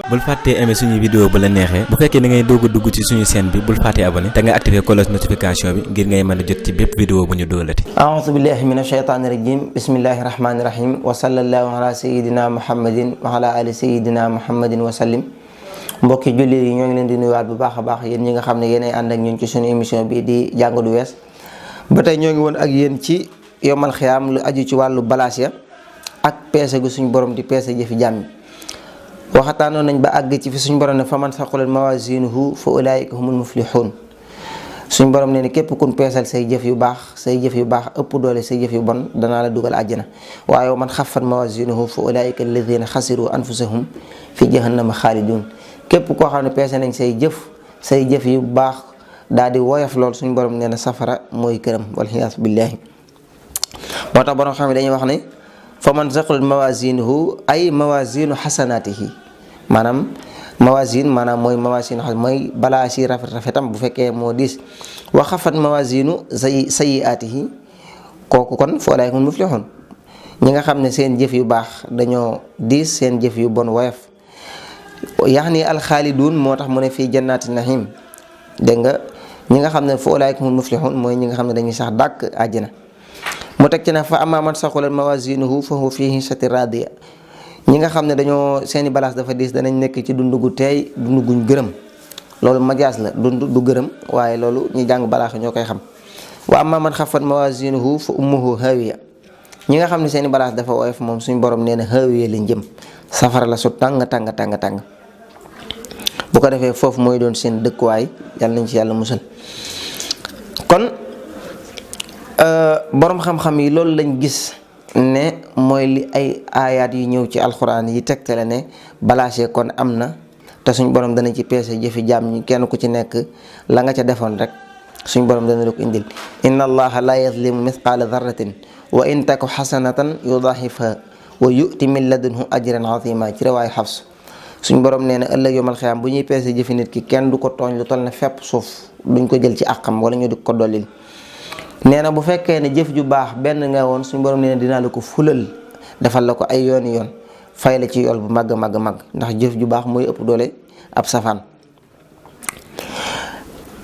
bul fàttee aimer suñu vidéo bu la neexee bu fekkee da ngay doog a dugg ci suñu chaîne bi bul fàttee abonné te nga activer cloche notification bi ngir ngay mën a jot ci bépp vidéo bu ñu doolati. a'uuzu billahi mina shaytaani rajim bismillahi rahmaani rahim wa sallallahu ala sayyidina muhammadin wa ala ali sayyidina muhammadin wa sallim. mbokki jullit yi ñoo ngi leen di nuyuwaat bu baax a baax yéen ñi nga xam ne yéenay ànd ak ñun ci suñu émission bi di jàng du wees ba tey ñoo ngi woon ak yéen ci yomal xiyaam lu aju ci wàllu balaas ya ak peese gu suñu borom di peese jëfi jàmm yi waxataanoon nañ ba àgg ci fi suñu borom ne faman saqulat mawazinuhu fa ulaika humul muflihun suñu borom ne ni képp kun peesal say jëf yu baax ëpp doole say jëf yu bon danaa la dugal àjjana waaye man xaffat mawazinuhu fa ulaika alladhina xasiru anfusahum fi jahannama xaalidun képp koo xam ne peese nañ say jëf yu baax daal di woyof lool suñu borom nee na safara mooy këram walxiyaasu billaahi moo tax borom xam ne dañuy wax ne fa man saqulat mawazinuhu ay mawazinu xasanaatihi maanaam mawazin maanaam mooy mawazinu mooy balaa si rafetam bu fekkee moo diis wa xafat mawazinu sayyiaatihi kooku kon fa ulaa'ika humul muflihun ñi nga xam ne seen jëf yu baax dañoo diis seen jëf yu bon woyof yaxni alxaalidun moo tax mu ne fii jannaati nahim dégg nga ñi nga xam ne fa ulaa'ika humul muflihun mooy ñi nga xam ne dañuy sax dàkk àjjana mu teg ci ne fa ammaa man saqulat mawazinuhu fa huwa fii iishatin raadiya ñi nga xam ne dañoo seeni balaas dafa diis danañ nekk ci dund gu teey dund guñ gërëm loolu majaas la dund du gërëm waaye loolu ñi jàng balaax ñoo koy xam wa ammaa man xaffat mawazinuhu fa ummuhu haawiya ñi nga xam ne seeni balaas dafa woyof moom suñ borom nee na haawiya lañ jëm safara la su tàng bu ko defee foofu mooy doon seen dëkkuwaay yàlla nañ ci yàlla musal kon boroom xam-xam yi loolu lañ gis ne mooy li ay aayaat yu ñëw ci alxuraan yi tegtale ne balaasee kon am na te suñ borom dana ci peese jëfi jaam ñi kenn ku ci nekk la nga ca defoon rek suñ borom dana la ko indil inna allaha la yazlimu mithqala dharratin wa in taku xasanatan yudaxifha wa yu'ti min ladunhu ajran azima ci riwaaya Xafs suñ borom nee na ëllëg yomal xiyaam bu ñuy peese jëfi nit ki kenn du ko tooñ lu toll ne fepp suuf duñ ko jël ci àqam wala ñu di ko dollil nee na bu fekkee ne jëf ju baax benn nga woon suñ borom nee na dinaa la ko fulal defal la ko ay yooni yoon fay la ci yool bu màgg ndax jëf ju baax mooy ëpp doole ab safaan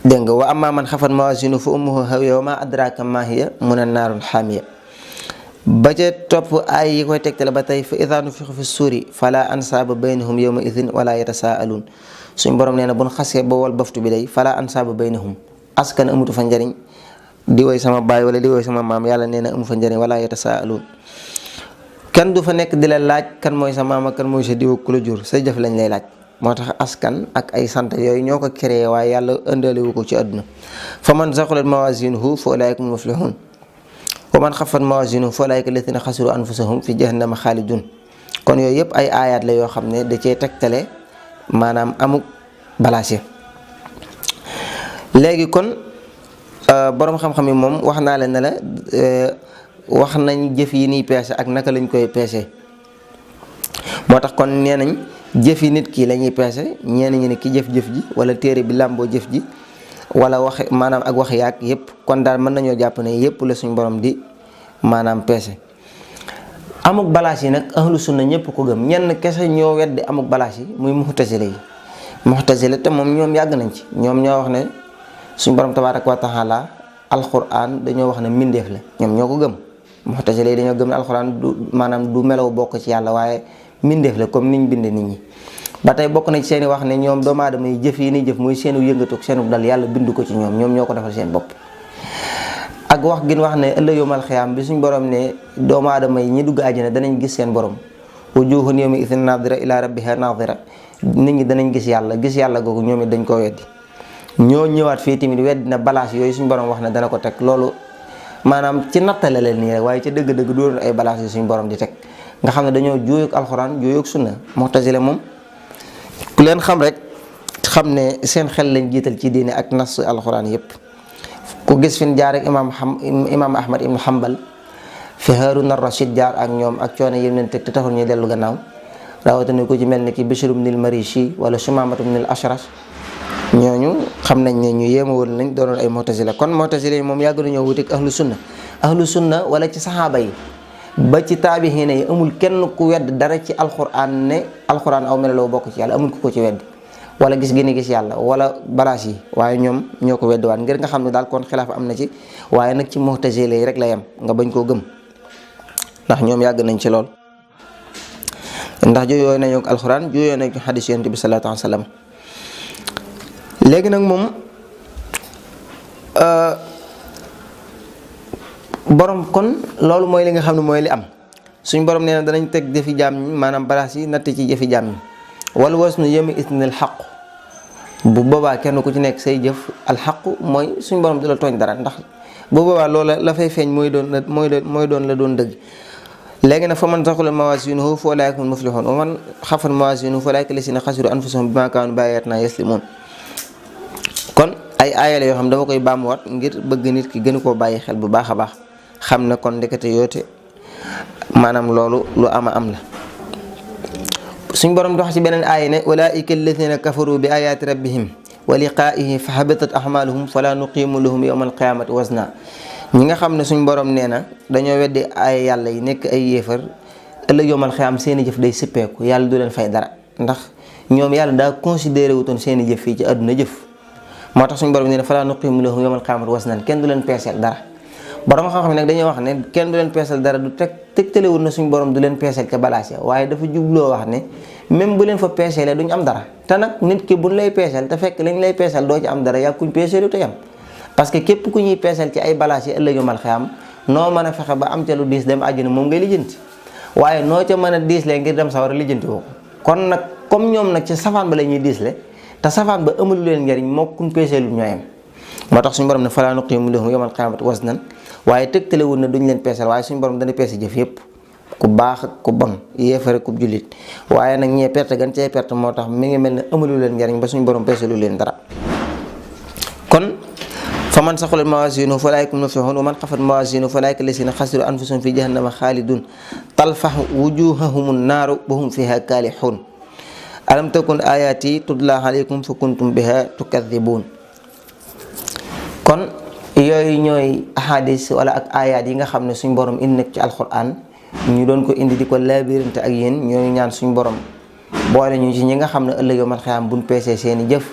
dégg nga wa amma man xafat mawazinu fa ummuhu hawiya wa ma adraka ma hiya mun a naarul xaamiya ba ca topp ay yi koy tegtale ba tey fa idaa nufixa fi suuri fala ansaaba baynahum yawma idin wala yatasaaluun suñ borom nee na bu ñu xasee ba wol baftu bi day fala ansaaba baynahum askan amutu fa njariñ di woy sama baay wala di woy sama maam yàlla nee na amu fa njariñ wala yatasaaluun kenn du fa nekk di la laaj kan mooy sa maam ak kan mooy sa diw ku la jur say jëf lañ lay laaj moo tax askan ak ay sant yooyu ñoo ko créé waaye yàlla ëndalewu ko ci àdduna fa man saqulat mawazinuhu fa ulaa'ika humul muflihun wa man xaffat mawazinuhu fa ulaa'ika allaziina xasiru anfusahum fi jahannama xaalidun kon yooyu yëpp ay aayaat la yoo xam ne da cee tegtale maanaam amuk balaas léegi kon boroom xam-xam yi moom wax naa leen ne la wax nañ jëf yi niy peese ak naka lañ koy peese moo tax kon nee nañ jëfi nit ki la ñuy peese ñenn ñi ne ki jëf-jëf ji wala téere bi làmboo jëf ji wala wax maanaam ak wax yaag yëpp kon daal mën nañoo jàpp ne yëpp la suñ borom di maanaam peese amuk balaas yi nag ahlu sunna ñëpp ko gëm ñenn kese ñoo weddi amuk balaas yi muy mu'tazila te moom ñoom yàgg nañ ci ñoom ñoo wax ne suñ borom tabaaraka wa taala alquran dañoo wax ne mbindeef la ñoom ñoo ko gëm mu'tazila yi dañoo gëm ne alquran du melaw bokk ci yàlla waaye mbindeef la comme niñ binde nit ñi ba tey bokk na ci seeni wax ne ñoom doomu aadama yi jëf yi ni jëf muy seenu yëngatu ak seenu dal yàlla bindu ko ci ñoom ñoo ko defal seen bopp ak wax gin wax ne ëllëg yawmal xiyaam bi suñ borom ne doomu aadama yi ñi dugg àjjana danañ gis seen borom wujuhun yawma idhin nadira ila rabbiha nadira nit ñi danañ gis yàlla googu ñoom it dañ ko weddi ñoo ñëwaat fii tamit weddi na balaas yooyu suñ borom wax ne dana ko teg loolu maanaam ci nattale leen nii rek waaye ci dëgg-dëgg doon ay balaas yu suñ borom di teg nga xam ne dañoo jooyoog alxuraan jooyoog sunna mu'tazila moom ku leen xam rek xam ne seen xel lañ jiital ci diine ak nas alxuraan yépp ku gis fin jaar ak imaam Ahmad ibn Hanbal fi Haarun ar-Rashid jaar ak ñoom ak coono yim leen teg te taxul ñuy dellu gannaaw rawatina ko ci mel ni ki Bishr ibn al-Marishi wala Sumaamatu ibn al-Ashras ñooñu xam nañ ne ñu yéema woon lañ doonoon ay mu'tazila kon mu'tazila yi moom yàgg nañoo wuteeg ahlu sunna wala ci saxaaba yi ba ci taabixiina yi amul kenn ku wedd dara ci alxuraan ne alxuraan aw melo la bokk ci yàlla, amul ku ko ci weddi wala gis gi ni gis yàlla wala balaas yi, waaye ñoom ñoo ko weddi waat ngir nga xam ne daal kon xilaaf am na ci. waaye nag ci mu'tazila yi rek la yem, nga bañ koo gëm ndax ñoom yàgg nañ ci lool, ndax juyoo nañu ak alxuraan juyoo nañu ak xadiis Yonent bi sallallahu alayhi wa sallam. léegi nag moom borom kon loolu mooy li nga xam ne mooy li am. suñ borom nee na danañ teg jëfi jaam ñi, maanaam balaas yi natt ci jëfi jaam ñi. wal wasnu yawma idhin al haqq, bu boobaa kenn ku ci nekk say jëf al haqq mooy suñ borom du la tooñ dara, ndax bu boobaa loola la fay feeñ mooy doon la doon dëgg. léegi nag fa man thaqulat mawaaziinuhu fa ulaa'ika humul muflihuun wa man xaffat mawaaziinuhu fa ulaa'ika llaziina xasiru anfusahum bimaa kaanu bi aayaatinaa yazlimuun. kon ay aaya la yoo xam dama koy baamuwaat ngir bëgg nit ki gën koo bàyyi xel bu baax a baax, xam ne kon ndekete yoote maanaam loolu lu ama am la. suñ borom dox ci beneen aaya ne ulaa'ika allaziina kafaru bi aayaati rabbihim wa liqaa'ihi fa habitat a'maaluhum falaa nuqiimu lahum yawmal qiyaamati wazna. ñi nga xam ne suñ borom nee na dañoo weddi ay yàlla yi nekk ay yéefar, ëllëg yawmal qiyaam seeni jëf day sippeeku, yàlla du leen fay dara, ndax ñoom yàlla daa considéré wutoon seeni jëf fii ci àdduna jëf. moo tax suñ borom nee na falaa nuqiimu lahum yawmal qiyaamati waznan, kenn du leen peeseel dara. borom xam-xam nag dañuy wax ne kenn du leen peesal dara du tegtalewul na suñ borom du leen peesal ca balaas ya, waaye dafa jubloo wax ne même bu leen fa peeselee duñ am dara. te nag nit ki buñ lay peesal te fekk lañ lay peesal doo ci am dara, yaa kuñ peeselu te yam. parce que képp ku ñuy peesal ci ay balaas yi ëllëg yawmal xiyaam noo mën a fexe ba am ca lu diis dem àjjana moom ngay lijjanti, waaye noo ca mën a diislee ngir dem sawara lijjanti woo ko. kon nag comme ñoom nag ci safaan ba la ñuy diisle te safaan ba amalu leen njariñ moo kuñ peeselu ñooyam. moo tax suñu borom ne falaa nuqiimu lahum yawmal qiyaamati waznan, waaye tegtalewul ne duñ leen peesal, waaye suñu borom dana peese jëf yëpp, ku baax ak ku bon, yéefare ku jullit. waaye nag ñee perte gan cee perte moo tax mi ngi mel ne amalu leen njariñ ba suñu borom peeselu leen dara. kon fa man saqulat mawaaziinuhu fa ulaa'ika humul muflihuun wa man xaffat mawaaziinuhu fa ulaa'ika llaziina xasiru anfusahum fi jahannama xaaliduun talfahu wujuuhahumun naaru wa hum fiihaa kaalihuun alam takun aayaati tutlaa alaykum fa kuntum bihaa tukaddibuun. kon yooyu ñooy ahadis wala ak ayaat yi nga xam ne suñ borom indi nekk ci alquran ñu doon ko indi di ko laabirante ak yéen. ñooy ñaan suñ borom boole ñu ci ñi nga xam ne ëllëg yawmal xiyaam buñ peesee seeni jëf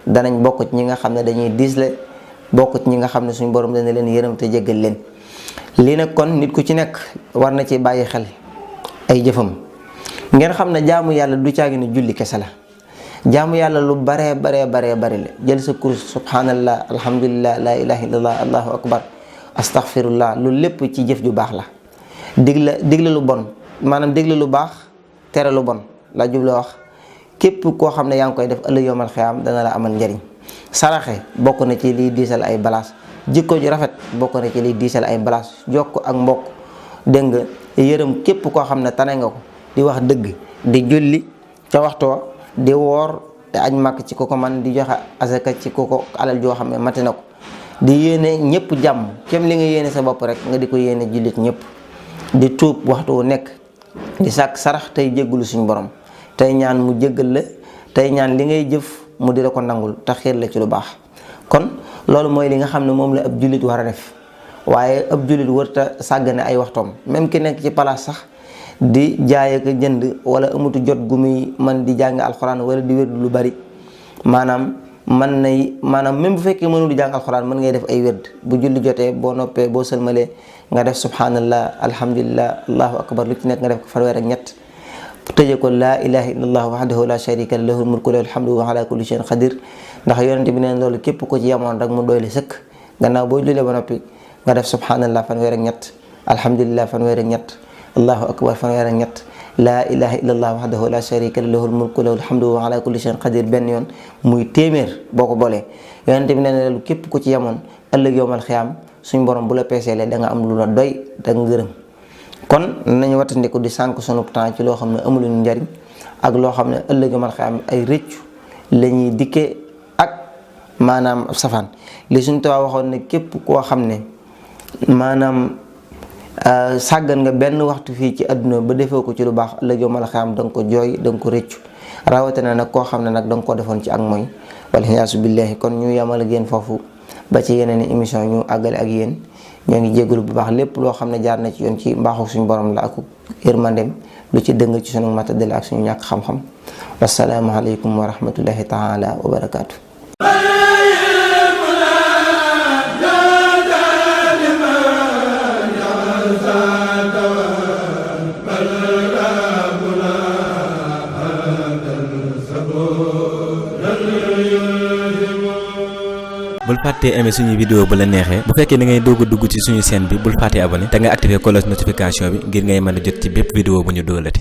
danañ bokk ci ñi nga xam ne dañuy diisle, bokk ci ñi nga xam ne suñ borom dana leen yërëm te jéggal leen. lii nag kon nit ku ci nekk war na ci bàyyi xel ay jëfam. ngeen xam ne jaamu yàlla du caagi ne julli kese la, jaamu yàlla lu baree bari la. jël sa kurus subhanallah alhamdulillah la ilaha illallah allahu akbar astaghfirullah, loolu lépp ci jëf ju baax la. digle lu bon, maanaam digle lu baax tere lu bon la jubla wax. képp koo xam ne yaa ngi koy def ëllëg yawmal xiyaam dana la amal njariñ. saraxe bokk na ci liy diisal ay balaas, jikko ju rafet bokk na ci liy diisal ay balaas, jokk ak mbokk, dégg nga yërëm képp koo xam ne tane nga ko, di wax dëgg, di julli ca waxtoo, di woor te aj màkk ci ko ko man, di joxe asaka ci ko ko alal joo xam ne mate na ko, di yéene ñëpp jàmm kem li nga yéene sa bopp rek nga di ko yéene jullit ñëpp, di tuub waxtu wu nekk, di sàkk sarax tey jéggulu suñ borom, tey ñaan mu jéggal la, tey ñaan li ngay jëf mu di la ko nangul te xiir la ci lu baax. kon loolu mooy li nga xam ne moom la ab jullit war a def. waaye ab jullit warta sàggane ay waxtoom. même ki nekk ci palaas sax di jaay ak jënd wala amutu jot gu muy man di jàng alxuraan wala di wérdu lu bari, maanaam même bu fekkee mënul di jàng alxuraan mën ngay def ay wérd. bu julli jotee boo noppee boo sëlmalee nga def subhanallah alhamdulillah allahu akbar, lu ci nekk nga def ko fanweer ak ñett. tëje ko laa ilaha illallah wahdahu la sharika lahu lahul mulku lahul hamdu wa ala kulli shay'in qadir. ndax yonente bi neen loolu képp ko ci yemoon rek mu doy la sëkk. gannaaw boo jullee ba noppi nga def subhanallah fanweer ak ñett, alhamdulillah fanweer ak ñett, allahu akbar fanweer ak ñett, laa ilaha illallah wahdahu la sharika lahu lahul mulku lahul hamdu wa ala kulli shay'in qadir benn yoon, muy téeméer boo ko boolee. yonente bi neen loolu képp ko ci yemoon ëllëg yawmal xiyaam suñ borom bu la peeseele da nga am lu la doy da nga gërëm. kon nañu wattandiku di sànq sunu temps ci loo xam ne amuluñu njariñ ak loo xam ne ëllëg yawmal xiyaam ay rëccu la ñuy dikkee ak maanaam safaan. li suñ Tuubaa waxoon ne képp koo xam ne maanaam sàggan nga benn waxtu fii ci àdduna ba defee ko ci lu baax ëllëg yawmal xiyaam da nga ko jooy da nga ko rëccu, rawatina nag koo xam ne nag da nga ko defoon ci ak mooy wal iyaasu billaahi. kon ñu yamal ak yéen foofu ba ci yeneen émission ñu àggale ak yéen. ñoo ngi jégalu bu baax lépp loo xam ne jaar na ci yoon ci mbaaxu suñu borom la ak yërmandem lu ci dëng ci sunu matadel ak suñu ñàkk xam-xam wassalaamu aleykum wa rahmatullahi taala wa barakaatu. bul fàttee aimer suñu vidéo bu la neexee bu fekkee da ngay doog a dugg ci suñu chaîne bi bul fàttee abonné te nga activer cloche notification bi ngir ngay mën a jot ci bépp vidéo bu ñu doolati.